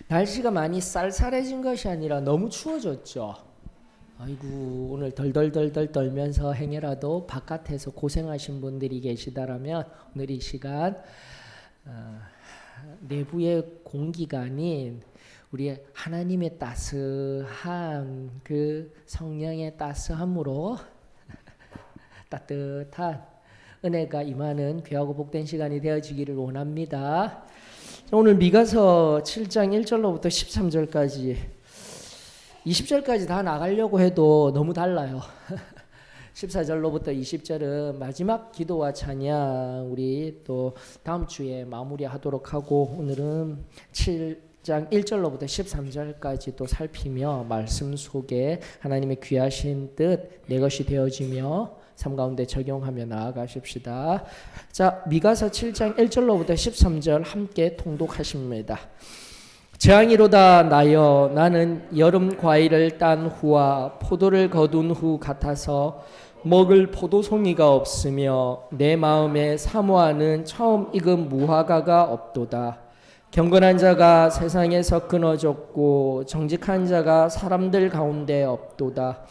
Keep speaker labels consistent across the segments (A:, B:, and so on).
A: 날씨가 많이 쌀쌀해진 것이 아니라 너무 추워졌죠. 아이고, 오늘 덜덜덜덜 떨면서 행여라도 바깥에서 고생하신 분들이 계시다라면 오늘 이 시간 내부의 공기가 아닌 우리 하나님의 따스한 그 성령의 따스함으로 따뜻한 은혜가 임하는 귀하고 복된 시간이 되어지기를 원합니다. 오늘 미가서 7장 1절로부터 13절까지 20절까지 다 나가려고 해도 너무 달라요. 14절로부터 20절은 마지막 기도와 찬양 우리 또 다음 주에 마무리하도록 하고, 오늘은 7장 1절로부터 13절까지 또 살피며 말씀 속에 하나님의 귀하신 뜻 내 것이 되어지며 삶 가운데 적용하며 나아가십시다. 자, 미가서 7장 1절로부터 13절 함께 통독하십니다. 재앙이로다 나여, 나는 여름 과일을 딴 후와 포도를 거둔 후 같아서 먹을 포도송이가 없으며 내 마음에 사모하는 처음 익은 무화과가 없도다. 경건한 자가 세상에서 끊어졌고 정직한 자가 사람들 가운데 없도다.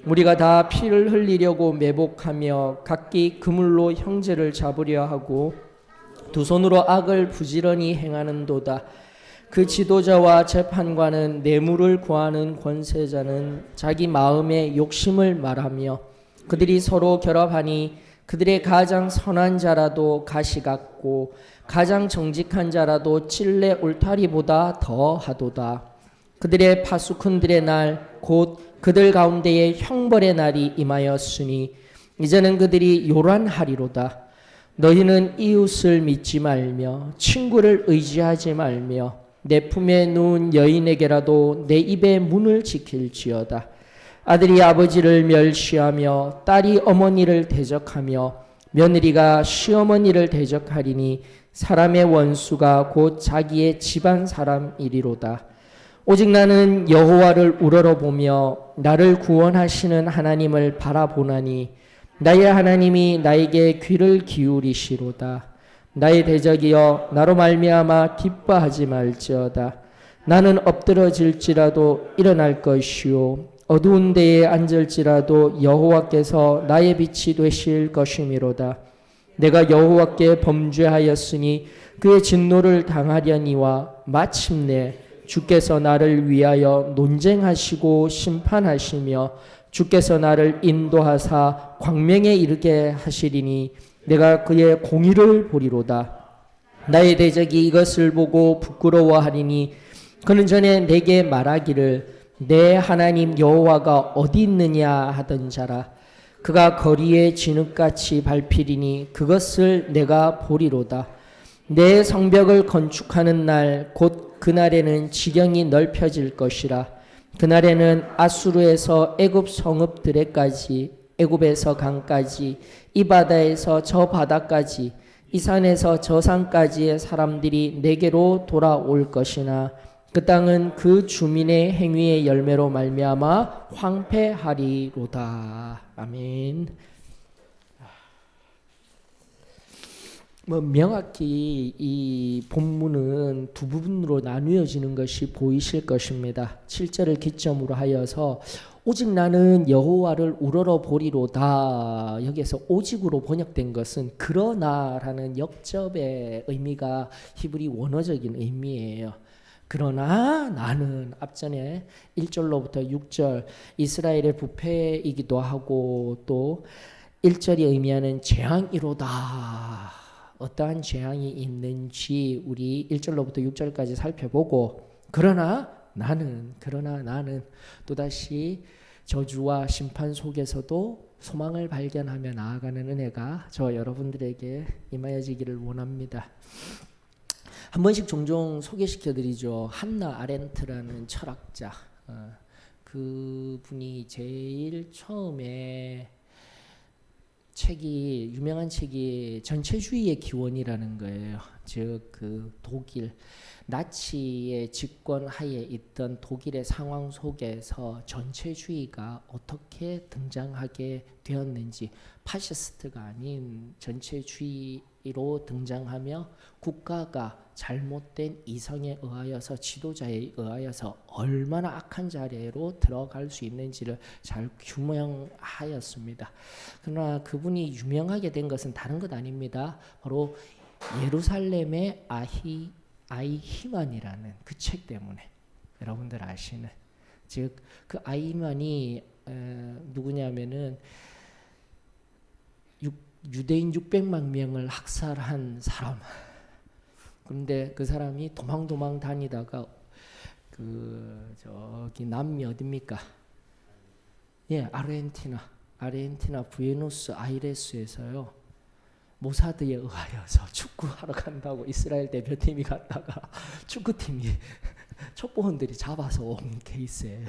A: 우리가 다 피를 흘리려고 매복하며 각기 그물로 형제를 잡으려 하고 두 손으로 악을 부지런히 행하는도다. 그 지도자와 재판관은 뇌물을 구하는 권세자는 자기 마음의 욕심을 말하며 그들이 서로 결합하니 그들의 가장 선한 자라도 가시 같고 가장 정직한 자라도 찔레 울타리보다 더하도다. 그들의 파수꾼들의 날 곧 그들 가운데에 형벌의 날이 임하였으니 이제는 그들이 요란하리로다. 너희는 이웃을 믿지 말며 친구를 의지하지 말며 내 품에 누운 여인에게라도 내 입의 문을 지킬지어다. 아들이 아버지를 멸시하며 딸이 어머니를 대적하며 며느리가 시어머니를 대적하리니 사람의 원수가 곧 자기의 집안 사람이리로다. 오직 나는 여호와를 우러러보며 나를 구원하시는 하나님을 바라보나니 나의 하나님이 나에게 귀를 기울이시로다. 나의 대적이여 나로 말미암아 기뻐하지 말지어다. 나는 엎드러질지라도 일어날 것이요 어두운 데에 앉을지라도 여호와께서 나의 빛이 되실 것이미로다. 내가 여호와께 범죄하였으니 그의 진노를 당하려니와 마침내 주께서 나를 위하여 논쟁하시고 심판하시며 주께서 나를 인도하사 광명에 이르게 하시리니 내가 그의 공의를 보리로다. 나의 대적이 이것을 보고 부끄러워하리니 그는 전에 내게 말하기를 내 하나님 여호와가 어디 있느냐 하던 자라. 그가 거리에 진흙같이 밟히리니 그것을 내가 보리로다. 내 성벽을 건축하는 날 곧 그날에는 지경이 넓혀질 것이라. 그날에는 아수르에서 애굽 성읍들에까지, 애굽에서 강까지, 이 바다에서 저 바다까지, 이 산에서 저 산까지의 사람들이 내게로 돌아올 것이나 그 땅은 그 주민의 행위의 열매로 말미암아 황폐하리로다. 아멘. 명확히 이 본문은 두 부분으로 나누어지는 것이 보이실 것입니다. 7절을 기점으로 하여서 오직 나는 여호와를 우러러 보리로다. 여기에서 오직으로 번역된 것은 그러나라는 역접의 의미가 히브리 원어적인 의미예요. 그러나 나는 앞전에 1절로부터 6절 이스라엘의 부패이기도 하고 또 1절이 의미하는 재앙이로다. 어떠한 재앙이 있는지 우리 1절로부터 6절까지 살펴보고 그러나 나는 또다시 저주와 심판 속에서도 소망을 발견하며 나아가는 은혜가 저 여러분들에게 임하여지기를 원합니다. 한 번씩 종종 소개시켜드리죠. 한나 아렌트라는 철학자. 그분이 제일 처음에 유명한 책이 전체주의의 기원이라는 거예요. 즉 그 독일 나치의 집권 하에 있던 독일의 상황 속에서 전체주의가 어떻게 등장하게 되었는지, 파시스트가 아닌 전체주의의 등장하며 국가가 잘못된 이성에 의하여서 지도자에 의하여서 얼마나 악한 자리로 들어갈 수 있는지를 잘 규명하였습니다. 그러나 그분이 유명하게 된 것은 다른 것 아닙니다. 바로 예루살렘의 아이히만이라는 그 책 때문에 여러분들 아시는 즉 그 아이히만이 누구냐면은 유대인 600만 명을 학살한 사람. 그런데 그 사람이 도망 다니다가 저기 남미 어딥니까? 예, 아르헨티나 부에노스 아이레스에서요. 모사드에 의하여서 축구하러 간다고 이스라엘 대표팀이 갔다가 축구팀이 첩보원들이 잡아서 온 케이스예요.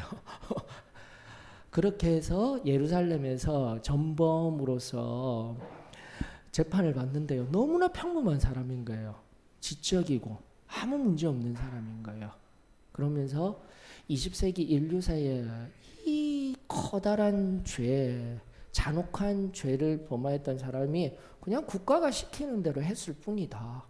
A: 그렇게 해서 예루살렘에서 전범으로서 재판을 받는데요. 너무나 평범한 사람인 거예요. 지적이고 아무 문제 없는 사람인 거예요. 그러면서 20세기 인류사에 이 커다란 죄, 잔혹한 죄를 범하였던 사람이 그냥 국가가 시키는 대로 했을 뿐이다.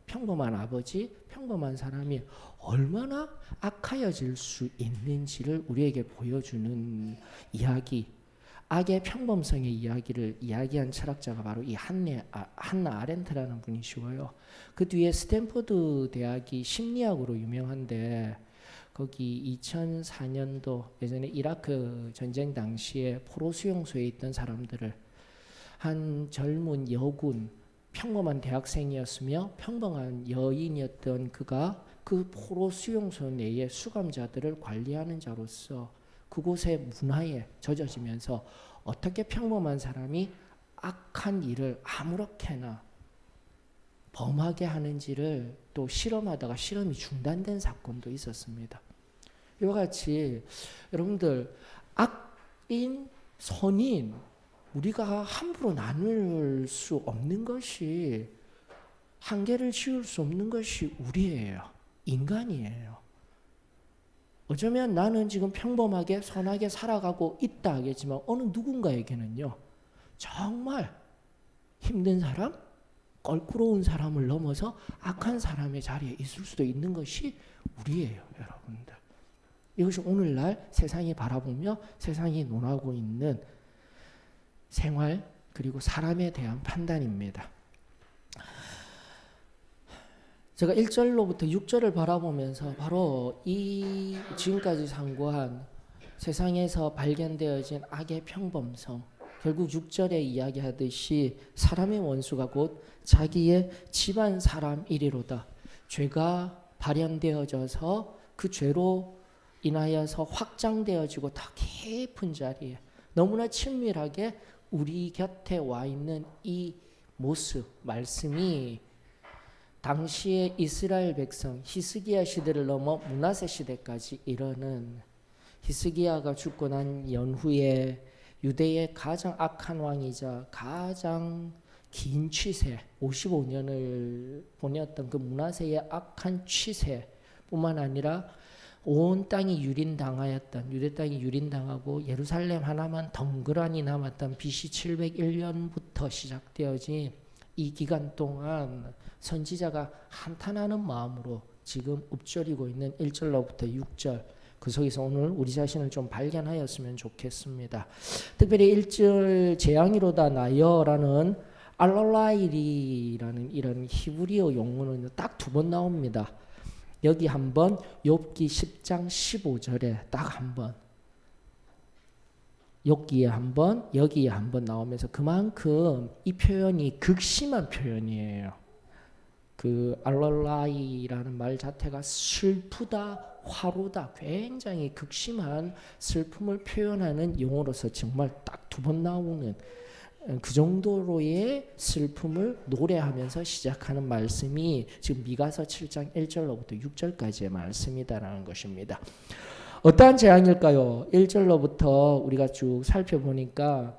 A: 평범한 아버지, 평범한 사람이 얼마나 악하여질 수 있는지를 우리에게 보여주는 이야기, 악의 평범성의 이야기를 이야기한 철학자가 바로 이 한나 아렌트라는 분이시고요. 그 뒤에 스탠포드 대학이 심리학으로 유명한데 거기 2004년도 예전에 이라크 전쟁 당시에 포로 수용소에 있던 사람들을 한 젊은 여군 평범한 대학생이었으며 평범한 여인이었던 그가 그 포로 수용소 내의 수감자들을 관리하는 자로서 그곳의 문화에 젖어지면서 어떻게 평범한 사람이 악한 일을 아무렇게나 범하게 하는지를 또 실험하다가 실험이 중단된 사건도 있었습니다. 이와 같이 여러분들 악인, 선인 우리가 함부로 나눌 수 없는 것이 한계를 지울 수 없는 것이 우리예요. 인간이에요. 어쩌면 나는 지금 평범하게 선하게 살아가고 있다 하겠지만 어느 누군가에게는요. 정말 힘든 사람, 껄끄러운 사람을 넘어서 악한 사람의 자리에 있을 수도 있는 것이 우리예요. 여러분들. 이것이 오늘날 세상이 바라보며 세상이 논하고 있는 생활 그리고 사람에 대한 판단입니다. 제가 1절로부터 6절을 바라보면서 바로 이 지금까지 상고한 세상에서 발견되어진 악의 평범성, 결국 6절에 이야기하듯이 사람의 원수가 곧 자기의 집안 사람이리로다. 죄가 발현되어져서 그 죄로 인하여서 확장되어지고 더 깊은 자리에 너무나 친밀하게 우리 곁에 와 있는 이 모습, 말씀이 당시의 이스라엘 백성 히스기야 시대를 넘어 므낫세 시대까지 이르는 히스기야가 죽고 난 연후에 유대의 가장 악한 왕이자 가장 긴 취세 55년을 보냈던 그 므낫세의 악한 취세뿐만 아니라 온 땅이 유린당하였던 유대 땅이 유린당하고 예루살렘 하나만 덩그러니 남았던 BC 701년부터 시작되어진 이 기간 동안 선지자가 한탄하는 마음으로 지금 읊조리고 있는 1절로부터 6절 그 속에서 오늘 우리 자신을 좀 발견하였으면 좋겠습니다. 특별히 1절 재앙이로다 나여라는 알랄라일이라는 이런 히브리어 용어는 딱 두 번 나옵니다. 여기 한번 욥기 10장 15절에 딱 한번 여기에 한번 나오면서 그만큼 이 표현이 극심한 표현이에요. 그 알랄라이라는 말 자체가 슬프다, 화로다, 굉장히 극심한 슬픔을 표현하는 용어로서 정말 딱 두 번 나오는 그 정도로의 슬픔을 노래하면서 시작하는 말씀이 지금 미가서 7장 1절로부터 6절까지의 말씀이다라는 것입니다. 어떠한 재앙일까요? 1절로부터 우리가 쭉 살펴보니까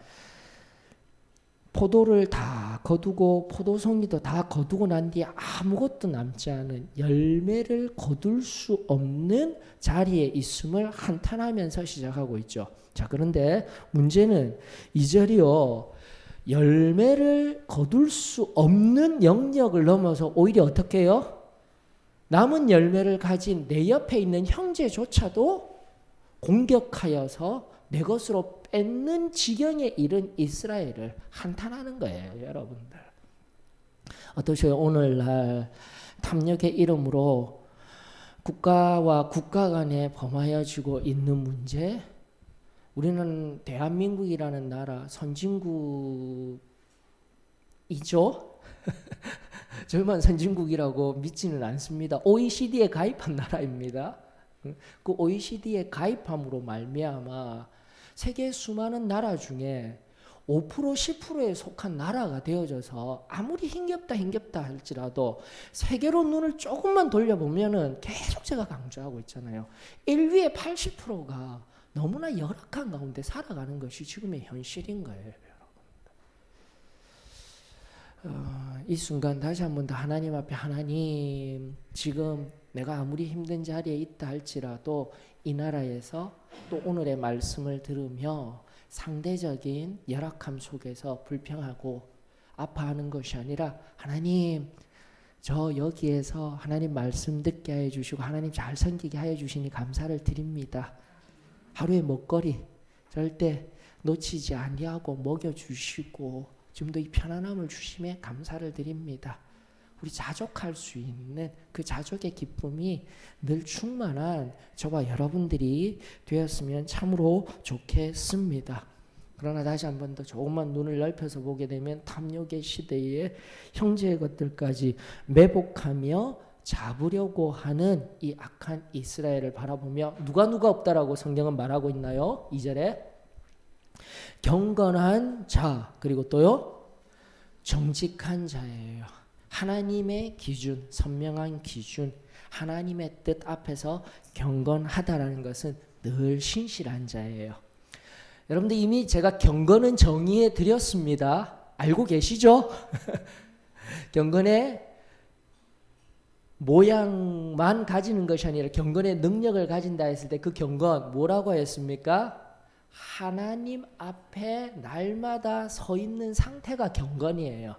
A: 포도를 다 거두고 포도송이도 다 거두고 난 뒤에 아무것도 남지 않은 열매를 거둘 수 없는 자리에 있음을 한탄하면서 시작하고 있죠. 자, 그런데 문제는 2절이요. 열매를 거둘 수 없는 영역을 넘어서 오히려 어떻게 해요? 남은 열매를 가진 내 옆에 있는 형제조차도 공격하여서 내 것으로 뺏는 지경에 이른 이스라엘을 한탄하는 거예요, 여러분들. 어떠세요? 오늘날 탐욕의 이름으로 국가와 국가 간에 범하여지고 있는 문제. 우리는 대한민국이라는 나라 선진국이죠. 저만 선진국이라고 믿지는 않습니다. OECD에 가입한 나라입니다. 그 OECD에 가입함으로 말미암아 세계 수많은 나라 중에 5% 10%에 속한 나라가 되어져서 아무리 힘겹다 할지라도 세계로 눈을 조금만 돌려보면은 계속 제가 강조하고 있잖아요. 인류의 80%가 너무나 열악한 가운데 살아가는 것이 지금의 현실인 거예요. 이 순간 다시 한 번 더 하나님 앞에, 하나님, 지금 내가 아무리 힘든 자리에 있다 할지라도 이 나라에서 또 오늘의 말씀을 들으며 상대적인 열악함 속에서 불평하고 아파하는 것이 아니라, 하나님, 저 여기에서 하나님 말씀 듣게 하여 주시고 하나님 잘 섬기게 하여 주시니 감사를 드립니다. 하루의 먹거리 절대 놓치지 아니하고 먹여주시고 좀 더 이 편안함을 주심에 감사를 드립니다. 우리 자족할 수 있는 그 자족의 기쁨이 늘 충만한 저와 여러분들이 되었으면 참으로 좋겠습니다. 그러나 다시 한 번 더 조금만 눈을 넓혀서 보게 되면 탐욕의 시대에 형제의 것들까지 매복하며 잡으려고 하는 이 악한 이스라엘을 바라보며 누가 없다라고 성경은 말하고 있나요? 2절에 경건한 자, 그리고 또요 정직한 자예요. 하나님의 기준, 선명한 기준, 하나님의 뜻 앞에서 경건하다라는 것은 늘 신실한 자예요. 여러분들 이미 제가 경건은 정의해 드렸습니다. 알고 계시죠? 경건의 모양만 가지는 것이 아니라 경건의 능력을 가진다 했을 때 그 경건 뭐라고 했습니까? 하나님 앞에 날마다 서 있는 상태가 경건이에요.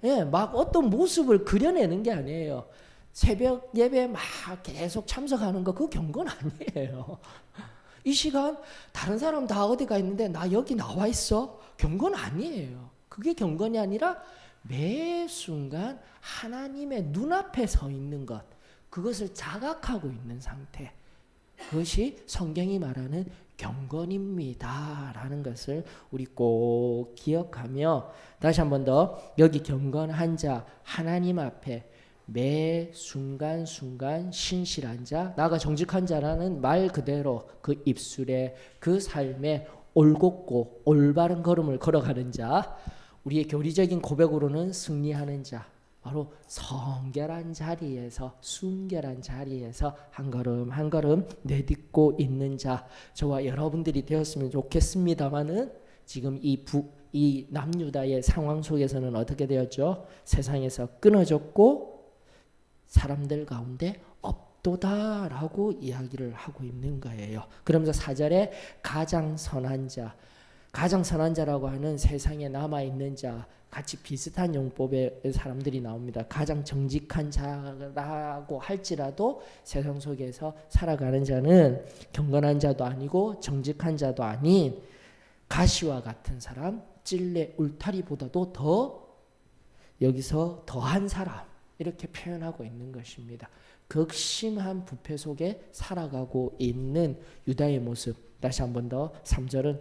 A: 예, 막 어떤 모습을 그려내는 게 아니에요. 새벽 예배 막 계속 참석하는 거 그거 경건 아니에요. 이 시간 다른 사람 다 어디 가 있는데 나 여기 나와 있어. 경건 아니에요. 그게 경건이 아니라 매 순간 하나님의 눈앞에 서 있는 것, 그것을 자각하고 있는 상태, 그것이 성경이 말하는 경건입니다 라는 것을 우리 꼭 기억하며 다시 한 번 더 여기 경건한 자, 하나님 앞에 매 순간순간 신실한 자, 나가 정직한 자라는 말 그대로 그 입술에 그 삶에 올곧고 올바른 걸음을 걸어가는 자, 우리의 교리적인 고백으로는 승리하는 자, 바로 성결한 자리에서, 순결한 자리에서 한 걸음 한 걸음 내딛고 있는 자, 저와 여러분들이 되었으면 좋겠습니다만은 지금 이 남유다의 상황 속에서는 어떻게 되었죠? 세상에서 끊어졌고 사람들 가운데 없도다라고 이야기를 하고 있는 거예요. 그러면서 4절에 가장 선한 자, 가장 선한 자라고 하는 세상에 남아있는 자, 같이 비슷한 용법의 사람들이 나옵니다. 가장 정직한 자라고 할지라도 세상 속에서 살아가는 자는 경건한 자도 아니고 정직한 자도 아닌 가시와 같은 사람, 찔레 울타리보다도 더 여기서 더한 사람, 이렇게 표현하고 있는 것입니다. 극심한 부패 속에 살아가고 있는 유다의 모습. 다시 한 번 더 3절은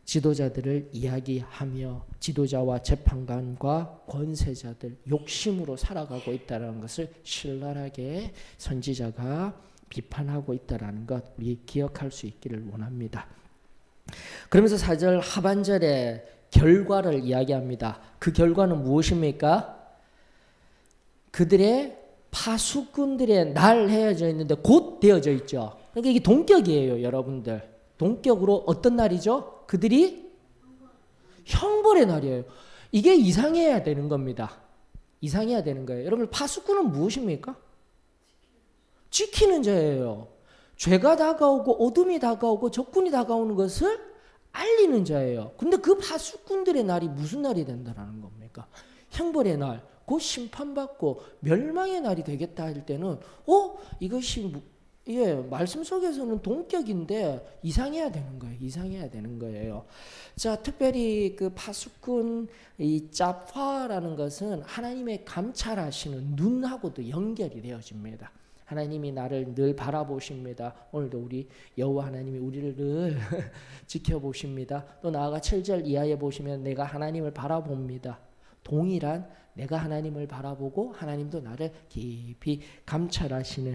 A: 지도자들을 이야기하며 지도자와 재판관과 권세자들 욕심으로 살아가고 있다는 것을 신랄하게 선지자가 비판하고 있다는 것 우리 기억할 수 있기를 원합니다. 그러면서 4절 하반절에 결과를 이야기합니다. 그 결과는 무엇입니까? 그들의 파수꾼들의 날 헤어져 있는데 곧 되어져 있죠. 그러니까 이게 동격이에요, 여러분들. 동격으로 어떤 날이죠? 그들이 형벌의 날이에요. 이게 이상해야 되는 겁니다. 이상해야 되는 거예요. 여러분, 파수꾼은 무엇입니까? 지키는 자예요. 죄가 다가오고 어둠이 다가오고 적군이 다가오는 것을 알리는 자예요. 근데 그 파수꾼들의 날이 무슨 날이 된다라는 겁니까? 형벌의 날, 곧 심판받고 멸망의 날이 되겠다 할 때는 이것이 말씀 속에서는 동격인데 이상해야 되는 거예요. 이상해야 되는 거예요. 자, 특별히 그 파수꾼 이 짭화라는 것은 하나님의 감찰하시는 눈하고도 연결이 되어집니다. 하나님이 나를 늘 바라보십니다. 오늘도 우리 여호와 하나님이 우리를 늘 지켜보십니다. 또 나아가 7절 이하에 보시면 내가 하나님을 바라봅니다. 동일한 내가 하나님을 바라보고 하나님도 나를 깊이 감찰하시는,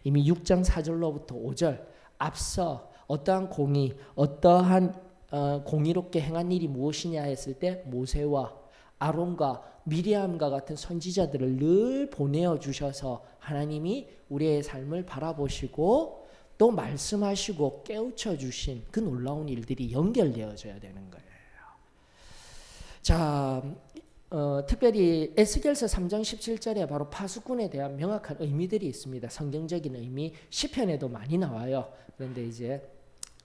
A: 이미 6장 4절로부터 5절 앞서 어떠한 공의, 어떠한 공의롭게 행한 일이 무엇이냐 했을 때 모세와 아론과 미리암과 같은 선지자들을 늘 보내어 주셔서 하나님이 우리의 삶을 바라보시고 또 말씀하시고 깨우쳐 주신 그 놀라운 일들이 연결되어져야 되는 거예요. 자, 특별히 에스겔서 3장 17절에 바로 파수꾼에 대한 명확한 의미들이 있습니다. 성경적인 의미, 시편에도 많이 나와요. 그런데 이제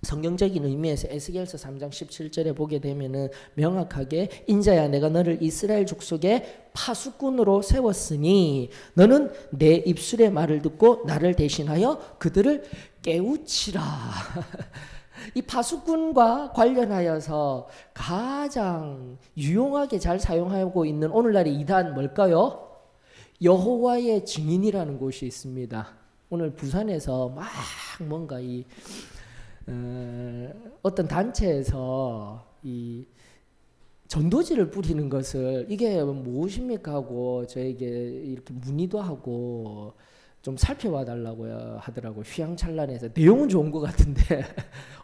A: 성경적인 의미에서 에스겔서 3장 17절에 보게 되면은 명확하게 인자야 내가 너를 이스라엘 족속의 파수꾼으로 세웠으니 너는 내 입술의 말을 듣고 나를 대신하여 그들을 깨우치라. 이 파수꾼과 관련하여서 가장 유용하게 잘 사용하고 있는 오늘날의 이단 뭘까요? 여호와의 증인이라는 곳이 있습니다. 오늘 부산에서 막 뭔가 어떤 단체에서 이 전도지를 뿌리는 것을 이게 무엇입니까 하고 저에게 이렇게 문의도 하고 좀 살펴봐 달라고 하더라고요. 휘황찬란해서 내용은 좋은 것 같은데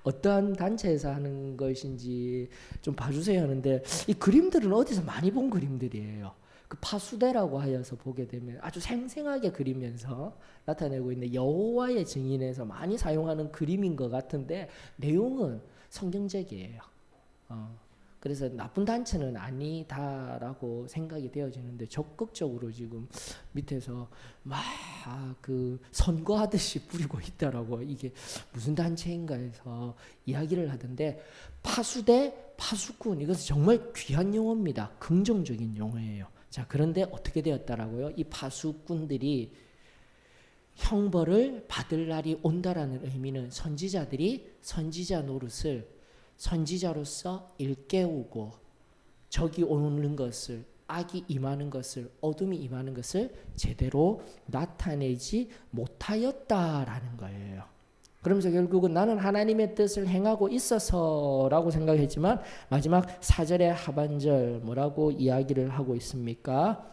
A: 어떠한 단체에서 하는 것인지 좀 봐주세요 하는데 이 그림들은 어디서 많이 본 그림들이에요. 그 파수대라고 하여서 보게 되면 아주 생생하게 그리면서 나타내고 있는 여호와의 증인에서 많이 사용하는 그림인 것 같은데 내용은 성경적이에요. 그래서 나쁜 단체는 아니다라고 생각이 되어지는데 적극적으로 지금 밑에서 막 그 선거하듯이 뿌리고 있다라고 이게 무슨 단체인가 해서 이야기를 하던데 파수대, 파수꾼 이것은 정말 귀한 용어입니다. 긍정적인 용어예요. 자, 그런데 어떻게 되었다라고요? 이 파수꾼들이 형벌을 받을 날이 온다라는 의미는 선지자들이 선지자 노릇을 선지자로서 일깨우고 적이 오는 것을, 악이 임하는 것을, 어둠이 임하는 것을 제대로 나타내지 못하였다라는 거예요. 그러면서 결국은 나는 하나님의 뜻을 행하고 있어서라고 생각했지만 마지막 4절의 하반절 뭐라고 이야기를 하고 있습니까?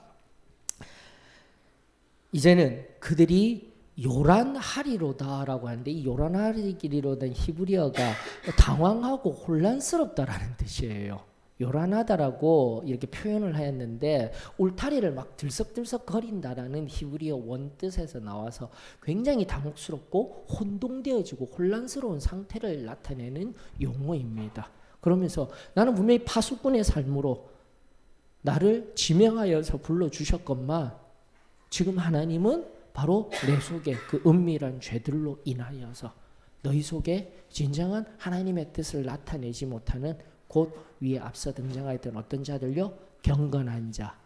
A: 이제는 그들이 요란하리로다라고 하는데 이 요란하리로다는 히브리어가 당황하고 혼란스럽다라는 뜻이에요. 요란하다라고 이렇게 표현을 하였는데 울타리를 막 들썩들썩 거린다라는 히브리어 원뜻에서 나와서 굉장히 당혹스럽고 혼동되어지고 혼란스러운 상태를 나타내는 용어입니다. 그러면서 나는 분명히 파수꾼의 삶으로 나를 지명하여서 불러주셨건만 지금 하나님은 바로 내 속에 그 은밀한 죄들로 인하여서 너희 속에 진정한 하나님의 뜻을 나타내지 못하는 곧 위에 앞서 등장하였던 어떤 자들요? 경건한 자,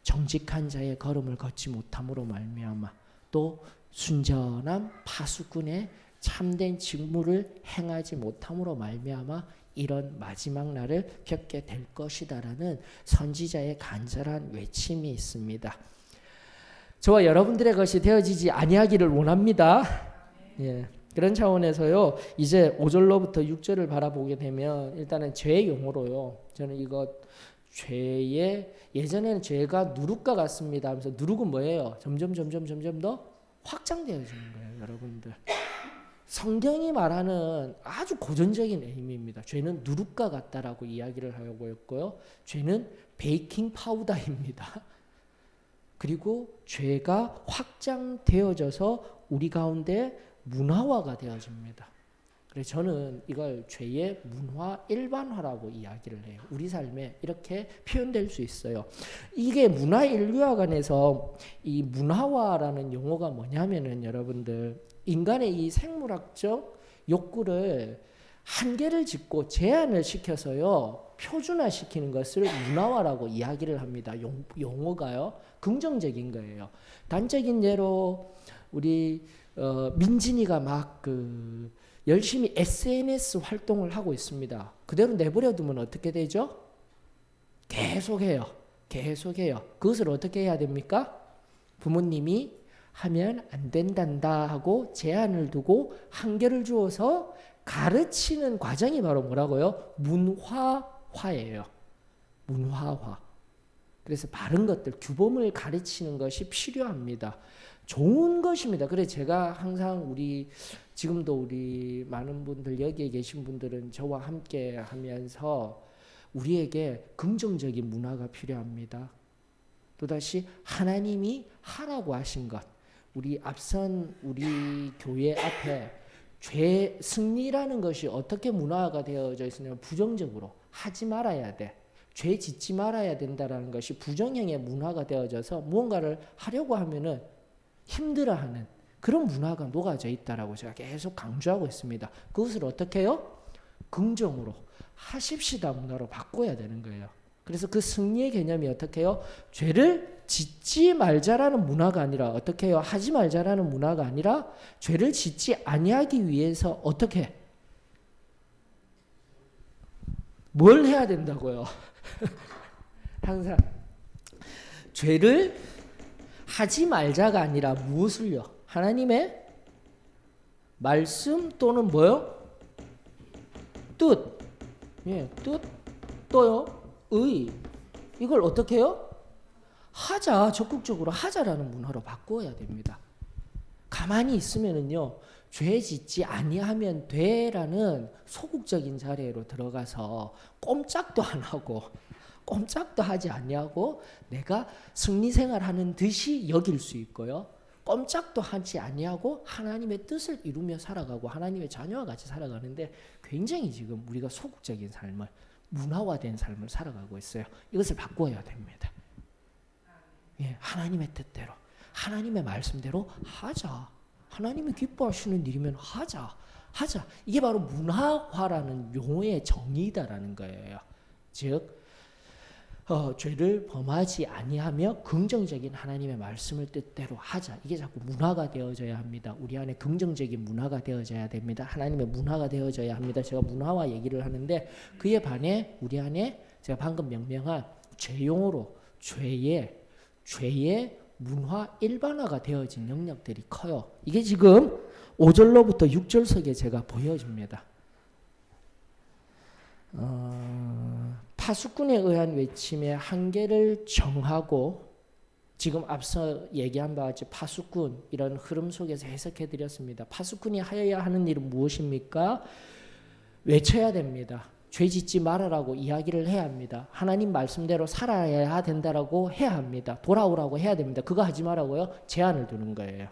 A: 정직한 자의 걸음을 걷지 못함으로 말미암아 또 순전한 파수꾼의 참된 직무를 행하지 못함으로 말미암아 이런 마지막 날을 겪게 될 것이다라는 선지자의 간절한 외침이 있습니다. 저와 여러분들의 것이 되어지지 아니하기를 원합니다. 예. 그런 차원에서요. 이제 5절로부터 6절을 바라보게 되면 일단은 죄의 용어로요. 저는 이거 죄의 예전에는 죄가 누룩과 같습니다 하면서 누룩은 뭐예요? 점점 더 확장되어지는 거예요, 여러분들. 성경이 말하는 아주 고전적인 의미입니다. 죄는 누룩과 같다라고 이야기를 하고 있고요. 죄는 베이킹 파우더입니다. 그리고 죄가 확장되어져서 우리 가운데 문화화가 되어집니다. 그래서 저는 이걸 죄의 문화 일반화라고 이야기를 해요. 우리 삶에 이렇게 표현될 수 있어요. 이게 문화 인류학안에서 이 문화화라는 용어가 뭐냐면은 여러분들 인간의 이 생물학적 욕구를 한계를 짓고 제한을 시켜서요 표준화시키는 것을 문화화라고 이야기를 합니다. 용어가요 긍정적인 거예요. 단적인 예로 우리 민진이가 막 열심히 SNS 활동을 하고 있습니다. 그대로 내버려 두면 어떻게 되죠? 계속해요. 그것을 어떻게 해야 됩니까? 부모님이 하면 안 된단다 하고 제한을 두고 한계를 주어서 가르치는 과정이 바로 뭐라고요? 문화화예요. 문화화. 그래서 바른 것들, 규범을 가르치는 것이 필요합니다. 좋은 것입니다. 그래서 제가 항상 지금도 우리 많은 분들, 여기에 계신 분들은 저와 함께 하면서 우리에게 긍정적인 문화가 필요합니다. 또다시 하나님이 하라고 하신 것, 우리 교회 앞에 승리라는 것이 어떻게 문화가 되어져 있으냐면 부정적으로 하지 말아야 돼. 죄 짓지 말아야 된다라는 것이 부정형의 문화가 되어져서 무언가를 하려고 하면은 힘들어하는 그런 문화가 녹아져 있다라고 제가 계속 강조하고 있습니다. 그것을 어떻게 해요? 긍정으로 하십시다 문화로 바꿔야 되는 거예요. 그래서 그 승리의 개념이 어떻게 해요? 죄를 짓지 말자라는 문화가 아니라 어떻게 해요? 하지 말자라는 문화가 아니라 죄를 짓지 아니하기 위해서 어떻게 뭘 해야 된다고요? 항상 죄를 하지 말자가 아니라 무엇을요? 하나님의 말씀 또는 뭐요? 뜻. 뜻 또요? 의. 이걸 어떻게 해요? 하자. 적극적으로 하자라는 문화로 바꿔야 됩니다. 가만히 있으면은요. 죄 짓지 아니하면 돼라는 소극적인 자리로 들어가서 꼼짝도 안 하고 꼼짝도 하지 아니하고 내가 승리 생활하는 듯이 여길 수 있고요. 꼼짝도 하지 아니하고 하나님의 뜻을 이루며 살아가고 하나님의 자녀와 같이 살아가는데 굉장히 지금 우리가 소극적인 삶을 문화화된 삶을 살아가고 있어요. 이것을 바꿔야 됩니다. 하나님의 뜻대로 하나님의 말씀대로 하자. 하나님이 기뻐하시는 일이면 하자. 이게 바로 문화화라는 용어의 정의다라는 거예요. 즉 죄를 범하지 아니하며 긍정적인 하나님의 말씀을 뜻대로 하자. 이게 자꾸 문화가 되어져야 합니다. 우리 안에 긍정적인 문화가 되어져야 됩니다. 하나님의 문화가 되어져야 합니다. 제가 문화화 얘기를 하는데 그에 반해 우리 안에 제가 방금 명명한 죄용어로 죄의 문화 일반화가 되어진 영역들이 커요. 이게 지금 5절로부터 6절 속에 제가 보여줍니다. 파수꾼에 의한 외침의 한계를 정하고 지금 앞서 얘기한 바와 같이 파수꾼 이런 흐름 속에서 해석해 드렸습니다. 파수꾼이 하여야 하는 일은 무엇입니까? 외쳐야 됩니다. 죄 짓지 말아라고 이야기를 해야 합니다. 하나님 말씀대로 살아야 된다라고 해야 합니다. 돌아오라고 해야 됩니다. 그거 하지 말라고요? 제한을 두는 거예요.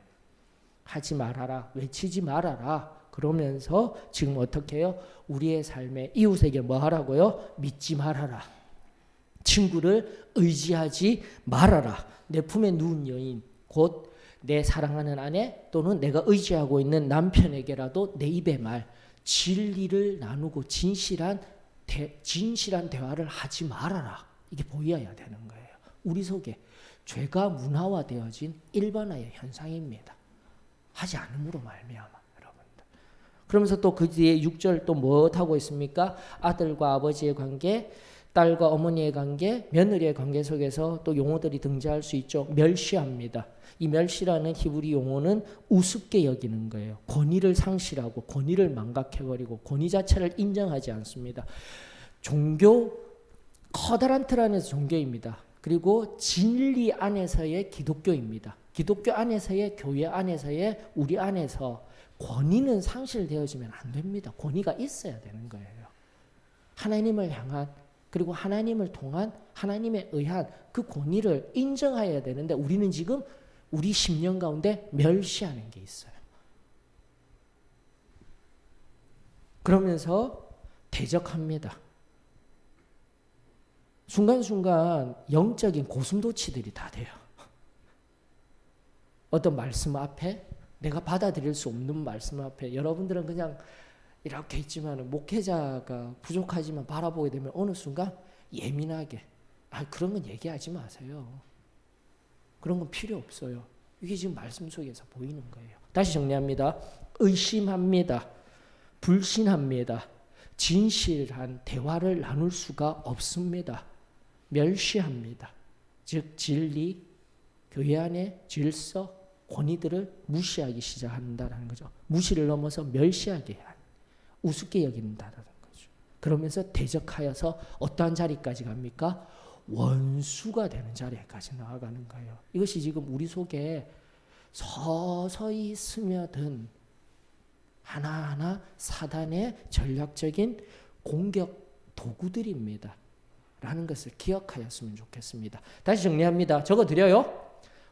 A: 하지 말아라. 외치지 말아라. 그러면서 지금 어떻게 해요? 우리의 삶에 이웃에게 뭐 하라고요? 믿지 말아라. 친구를 의지하지 말아라. 내 품에 누운 여인 곧 내 사랑하는 아내 또는 내가 의지하고 있는 남편에게라도 내 입의 말 진리를 나누고 진실한 대화를 하지 말아라. 이게 보여야 되는 거예요. 우리 속에 죄가 문화화되어진 일반화의 현상입니다. 하지 않음으로 말미암아 여러분들. 그러면서 또 그 뒤에 6절 또 뭐 하고 있습니까? 아들과 아버지의 관계, 딸과 어머니의 관계, 며느리의 관계 속에서 또 용어들이 등장할 수 있죠. 멸시합니다. 이 멸시라는 히브리 용어는 우습게 여기는 거예요. 권위를 상실하고 권위를 망각해버리고 권위 자체를 인정하지 않습니다. 종교, 커다란 틀 안에서 종교입니다. 그리고 진리 안에서의 기독교입니다. 기독교 안에서의 교회 안에서의 우리 안에서 권위는 상실되어지면 안 됩니다. 권위가 있어야 되는 거예요. 하나님을 향한 그리고 하나님을 통한 하나님에 의한 그 권위를 인정해야 되는데 우리는 지금 우리 심령 가운데 멸시하는 게 있어요. 그러면서 대적합니다. 순간순간 영적인 고슴도치들이 다 돼요. 어떤 말씀 앞에 내가 받아들일 수 없는 말씀 앞에 여러분들은 그냥 이렇게 있지만 목회자가 부족하지만 바라보게 되면 어느 순간 예민하게 그런 건 얘기하지 마세요. 그런 건 필요 없어요. 이게 지금 말씀 속에서 보이는 거예요. 다시 정리합니다. 의심합니다. 불신합니다. 진실한 대화를 나눌 수가 없습니다. 멸시합니다. 즉 진리, 교회 안의 질서, 권위들을 무시하기 시작한다는 거죠. 무시를 넘어서 멸시하게 우습게 여긴다는 거죠. 그러면서 대적하여서 어떠한 자리까지 갑니까? 원수가 되는 자리까지 나아가는 거예요. 이것이 지금 우리 속에 서서히 스며든 하나하나 사단의 전략적인 공격 도구들입니다. 라는 것을 기억하였으면 좋겠습니다. 다시 정리합니다. 적어드려요.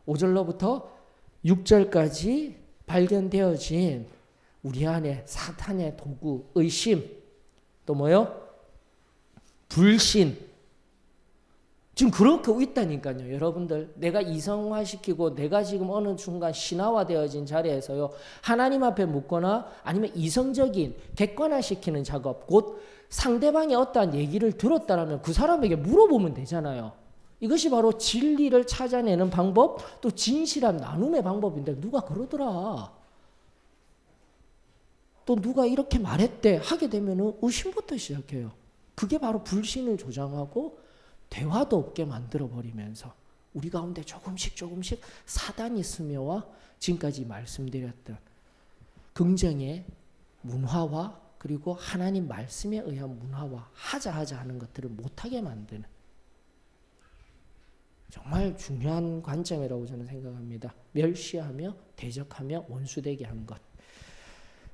A: 5절로부터 6절까지 발견되어진 우리 안에 사탄의 도구, 의심, 또 뭐요? 불신. 지금 그렇게 있다니까요. 여러분들 내가 이성화시키고 내가 지금 어느 순간 신화화되어진 자리에서요. 하나님 앞에 묻거나 아니면 이성적인 객관화시키는 작업, 곧 상대방이 어떠한 얘기를 들었다라면 그 사람에게 물어보면 되잖아요. 이것이 바로 진리를 찾아내는 방법, 또 진실한 나눔의 방법인데 누가 그러더라. 또 누가 이렇게 말했대 하게 되면 의심부터 시작해요. 그게 바로 불신을 조장하고 대화도 없게 만들어버리면서 우리 가운데 조금씩 사단이 스며와 지금까지 말씀드렸던 긍정의 문화와 그리고 하나님 말씀에 의한 문화와 하자 하는 것들을 못하게 만드는 정말 중요한 관점이라고 저는 생각합니다. 멸시하며 대적하며 원수되게 한 것.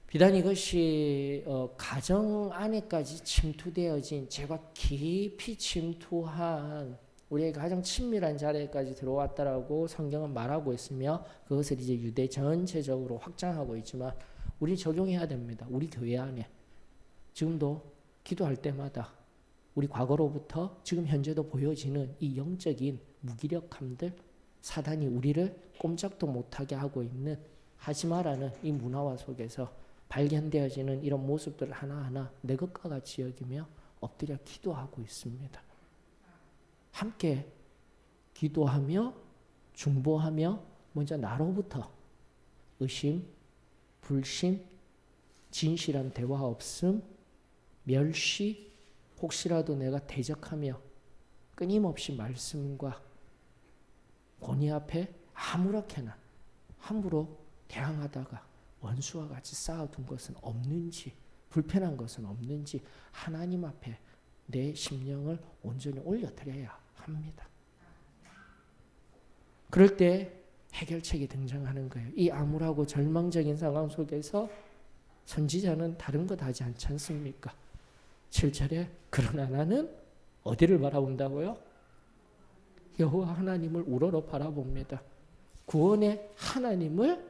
A: 비단 이것이 가정 안에까지 침투되어진 제가 깊이 침투한 우리의 가장 친밀한 자리에까지 들어왔다라고 성경은 말하고 있으며 그것을 이제 유대 전체적으로 확장하고 있지만 우리 적용해야 됩니다. 우리 교회 안에 지금도 기도할 때마다 우리 과거로부터 지금 현재도 보여지는 이 영적인 무기력함들, 사단이 우리를 꼼짝도 못하게 하고 있는 하지 마라는 이 문화화 속에서 발견되어지는 이런 모습들을 하나하나 내 것과 같이 여기며 엎드려 기도하고 있습니다. 함께 기도하며 중보하며 먼저 나로부터 의심, 불신, 진실한 대화 없음, 멸시, 혹시라도 내가 대적하며 끊임없이 말씀과 권위 앞에 아무렇게나 함부로 대항하다가 원수와 같이 쌓아둔 것은 없는지, 불편한 것은 없는지 하나님 앞에 내 심령을 온전히 올려드려야 합니다. 그럴 때 해결책이 등장하는 거예요. 이 암울하고 절망적인 상황 속에서 선지자는 다른 것 하지 않지 않습니까? 7절에 그러나 나는 어디를 바라본다고요? 여호와 하나님을 우러러 바라봅니다. 구원의 하나님을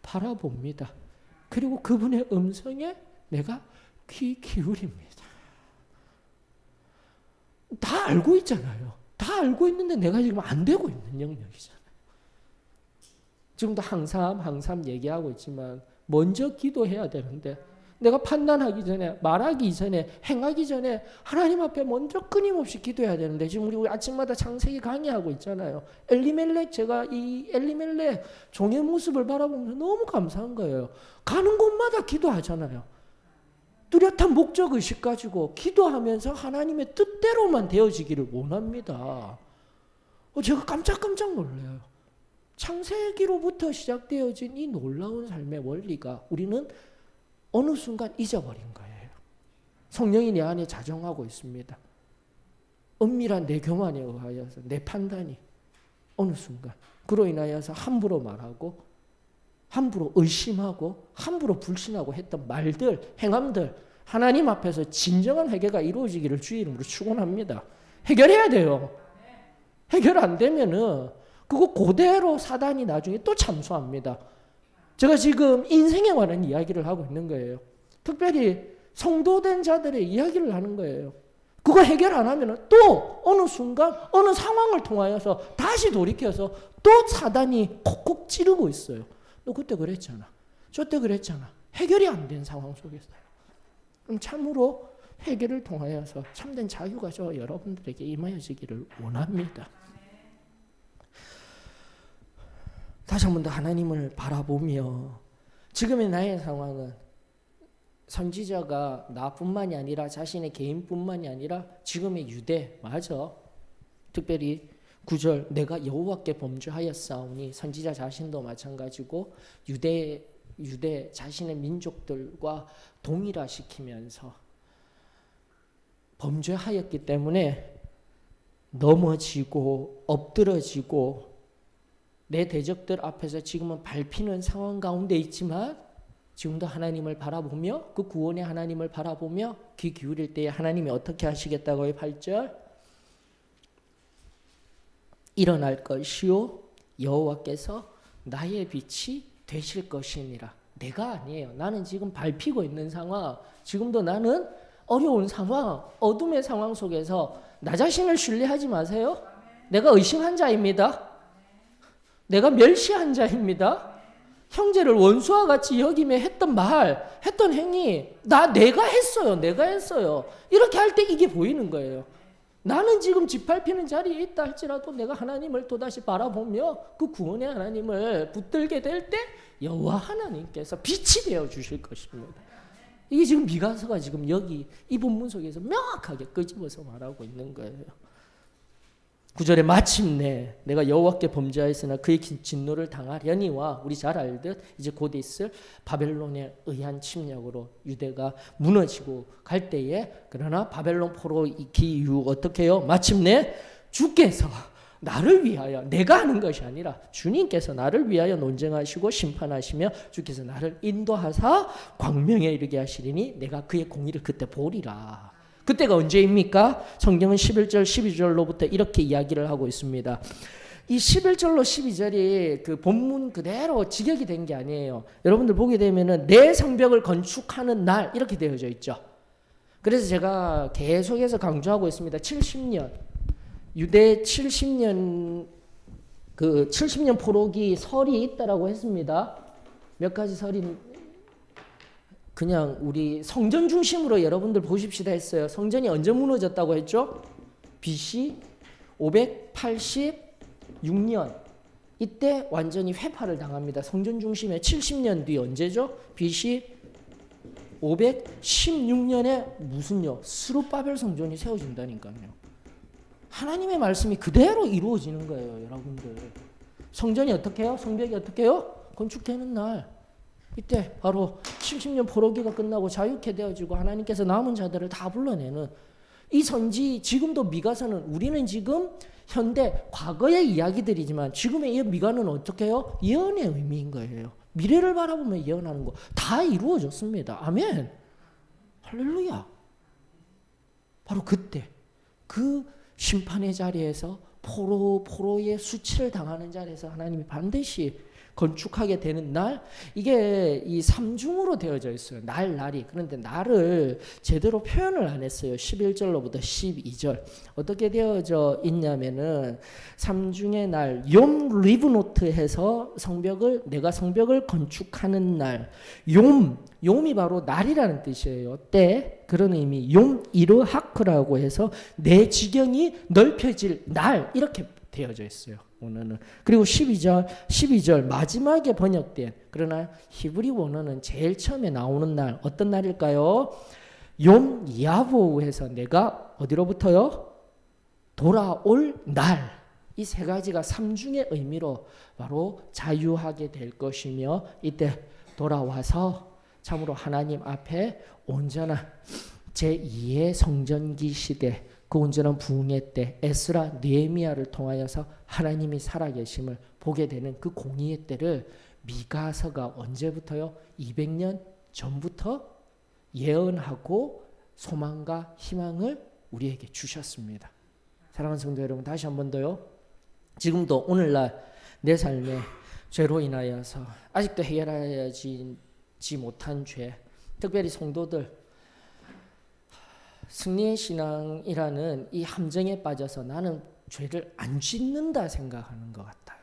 A: 바라봅니다. 그리고 그분의 음성에 내가 귀 기울입니다. 다 알고 있잖아요. 다 알고 있는데 내가 지금 안 되고 있는 영역이잖아요. 지금도 항상 얘기하고 있지만 먼저 기도해야 되는데 내가 판단하기 전에, 말하기 전에, 행하기 전에 하나님 앞에 먼저 끊임없이 기도해야 되는데 지금 우리 아침마다 창세기 강의하고 있잖아요. 제가 이 엘리멜렉 종의 모습을 바라보면서 너무 감사한 거예요. 가는 곳마다 기도하잖아요. 뚜렷한 목적의식 가지고 기도하면서 하나님의 뜻대로만 되어지기를 원합니다. 제가 깜짝 놀라요. 창세기로부터 시작되어진 이 놀라운 삶의 원리가 우리는 어느 순간 잊어버린 거예요. 성령이 내 안에 자정하고 있습니다. 은밀한 내 교만에 의하여서 내 판단이 어느 순간 그로 인하여서 함부로 말하고 함부로 의심하고 함부로 불신하고 했던 말들, 행함들 하나님 앞에서 진정한 회개가 이루어지기를 주의 이름으로 축원합니다. 해결해야 돼요. 해결 안 되면은 그거 그대로 사단이 나중에 또 참수합니다. 제가 지금 인생에 관한 이야기를 하고 있는 거예요. 특별히 성도된 자들의 이야기를 하는 거예요. 그거 해결 안 하면 또 어느 순간 어느 상황을 통하여서 다시 돌이켜서 또 사단이 콕콕 찌르고 있어요. 너 그때 그랬잖아. 저 때 그랬잖아. 해결이 안 된 상황 속에서요. 그럼 참으로 회개를 통하여서 참된 자유가 저 여러분들에게 임하여지기를 원합니다. 다시 한 번 더 하나님을 바라보며 지금의 나의 상황은 선지자가 나뿐만이 아니라 자신의 개인뿐만이 아니라 지금의 유대 맞아. 특별히 9절 내가 여호와께 범죄하였사오니 선지자 자신도 마찬가지고 유대 자신의 민족들과 동일화시키면서 범죄하였기 때문에 넘어지고 엎드러지고 내 대적들 앞에서 지금은 밟히는 상황 가운데 있지만 지금도 하나님을 바라보며 그 구원의 하나님을 바라보며 귀 기울일 때에 하나님이 어떻게 하시겠다고요? 8절 일어날 것이요 여호와께서 나의 빛이 되실 것이니라. 내가 아니에요. 나는 지금 밟히고 있는 상황, 지금도 나는 어려운 상황, 어둠의 상황 속에서 나 자신을 신뢰하지 마세요. 내가 의심한 자입니다. 내가 멸시한 자입니다. 형제를 원수와 같이 여기며 했던 말, 했던 행위, 내가 했어요. 이렇게 할 때 이게 보이는 거예요. 나는 지금 짓밟히는 자리에 있다 할지라도 내가 하나님을 또다시 바라보며 그 구원의 하나님을 붙들게 될 때 여호와 하나님께서 빛이 되어 주실 것입니다. 이게 지금 미가서가 지금 여기 이 본문 속에서 명확하게 끄집어서 말하고 있는 거예요. 9절에 마침내 내가 여호와께 범죄하였으나 그의 진노를 당하려니와 우리 잘 알듯 이제 곧 있을 바벨론에 의한 침략으로 유대가 무너지고 갈 때에 그러나 바벨론 포로 이후 어떻게 해요? 마침내 주께서 나를 위하여 내가 하는 것이 아니라 주님께서 나를 위하여 논쟁하시고 심판하시며 주께서 나를 인도하사 광명에 이르게 하시리니 내가 그의 공의를 그때 보리라. 그때가 언제입니까? 성경은 11절 12절로부터 이렇게 이야기를 하고 있습니다. 이 11절로 12절이 그 본문 그대로 직역이 된 게 아니에요. 여러분들 보게 되면은 내 성벽을 건축하는 날 이렇게 되어져 있죠. 그래서 제가 계속해서 강조하고 있습니다. 70년 유대 70년 그 70년 포로기 설이 있다라고 했습니다. 몇 가지 설이 그냥 우리 성전 중심으로 여러분들 보십시다 했어요. 성전이 언제 무너졌다고 했죠? BC 586년 이때 완전히 회파를 당합니다. 성전 중심의 70년 뒤 언제죠? BC 516년에 무슨요? 스룹바벨 성전이 세워진다니까요. 하나님의 말씀이 그대로 이루어지는 거예요, 여러분들. 성전이 어떻게 해요? 성벽이 어떻게 해요? 건축되는 날. 이때 바로 70년 포로기가 끝나고 자유케 되어지고 하나님께서 남은 자들을 다 불러내는 이 선지. 지금도 미가서는 우리는 지금 현대 과거의 이야기들이지만 지금의 이 미가는 어떻게 해요? 예언의 의미인 거예요. 미래를 바라보며 예언하는 거 다 이루어졌습니다. 아멘. 할렐루야. 바로 그때 그 심판의 자리에서 포로의 수치를 당하는 자리에서 하나님이 반드시 건축하게 되는 날, 이게 이 삼중으로 되어져 있어요. 날이. 그런데 날을 제대로 표현을 안 했어요. 11절로부터 12절. 어떻게 되어져 있냐면은 삼중의 날, 욤 리브노트 해서 내가 성벽을 건축하는 날. 욤이 바로 날이라는 뜻이에요. 때, 그런 의미. 욤 이르하크라고 해서 내 지경이 넓혀질 날, 이렇게 되어져 있어요. 원어는. 그리고 12절 마지막에 번역된, 그러나 히브리 원어는 제일 처음에 나오는 날 어떤 날일까요? 욤 야보우에서 내가 어디로부터요? 돌아올 날. 이 세 가지가 삼중의 의미로 바로 자유하게 될 것이며 이때 돌아와서 참으로 하나님 앞에 온전한 제2의 성전기 시대, 그 온전한 부흥의 때 에스라 느헤미야를 통하여서 하나님이 살아계심을 보게 되는 그 공의의 때를 미가서가 언제부터요? 200년 전부터 예언하고 소망과 희망을 우리에게 주셨습니다. 사랑하는 성도 여러분, 다시 한 번 더요. 지금도 오늘날 내 삶에 죄로 인하여서 아직도 해결하지 못한 죄, 특별히 성도들 승리의 신앙이라는 이 함정에 빠져서 나는 죄를 안 짓는다 생각하는 것 같아요.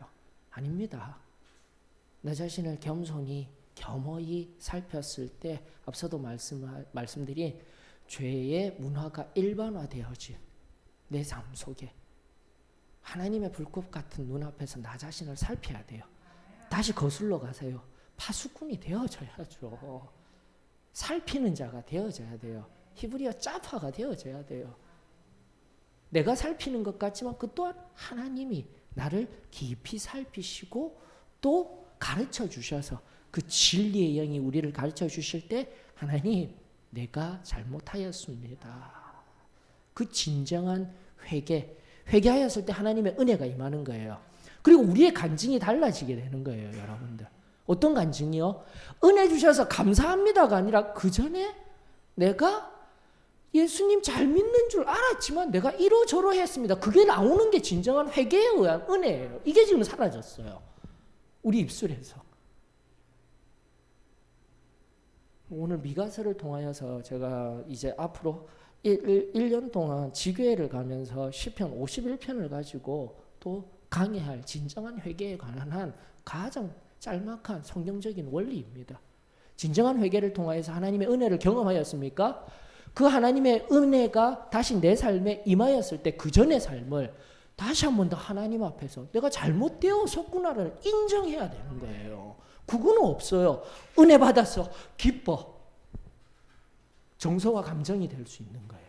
A: 아닙니다. 나 자신을 겸손히 겸허히 살폈을 때 앞서도 말씀드린 죄의 문화가 일반화되어진 내 삶 속에 하나님의 불꽃 같은 눈앞에서 나 자신을 살펴야 돼요. 다시 거슬러 가세요. 파수꾼이 되어져야죠. 살피는 자가 되어져야 돼요. 히브리어 짜파가 되어져야 돼요. 내가 살피는 것 같지만 그 또한 하나님이 나를 깊이 살피시고 또 가르쳐 주셔서 그 진리의 영이 우리를 가르쳐 주실 때 하나님 내가 잘못하였습니다. 그 진정한 회개하였을 때 하나님의 은혜가 임하는 거예요. 그리고 우리의 간증이 달라지게 되는 거예요, 여러분들. 어떤 간증이요? 은혜 주셔서 감사합니다가 아니라 그 전에 내가 예수님 잘 믿는 줄 알았지만 내가 이러저러 했습니다. 그게 나오는 게 진정한 회개에 의한 은혜예요. 이게 지금 사라졌어요. 우리 입술에서. 오늘 미가서를 통하여서 제가 이제 앞으로 1년 동안 지교회를 가면서 시편 51편을 가지고 또 강해할 진정한 회개에 관한 가장 짤막한 성경적인 원리입니다. 진정한 회개를 통하여서 하나님의 은혜를 경험하였습니까? 그 하나님의 은혜가 다시 내 삶에 임하였을 때 그 전의 삶을 다시 한 번 더 하나님 앞에서 내가 잘못되었었구나를 인정해야 되는 거예요. 그거는 없어요. 은혜 받아서 기뻐. 정서와 감정이 될 수 있는 거예요.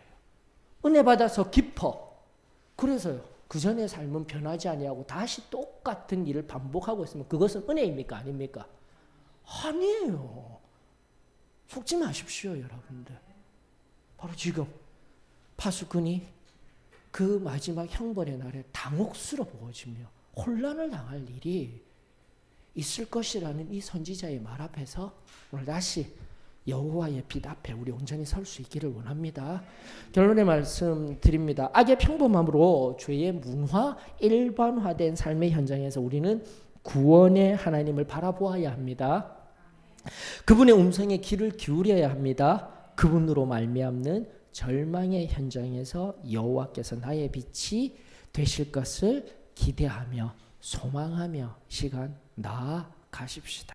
A: 은혜 받아서 기뻐. 그래서요. 그 전의 삶은 변하지 아니하고 다시 똑같은 일을 반복하고 있으면 그것은 은혜입니까? 아닙니까? 아니에요. 속지 마십시오, 여러분들. 바로 지금 파수꾼이 그 마지막 형벌의 날에 당혹스러워지며 혼란을 당할 일이 있을 것이라는 이 선지자의 말 앞에서 오늘 다시 여호와의 빛 앞에 우리 온전히 설 수 있기를 원합니다. 결론의 말씀 드립니다. 악의 평범함으로 죄의 문화, 일반화된 삶의 현장에서 우리는 구원의 하나님을 바라보아야 합니다. 그분의 음성에 귀를 기울여야 합니다. 그분으로 말미암는 절망의 현장에서 여호와께서 나의 빛이 되실 것을 기대하며 소망하며 시간 나아가십시다.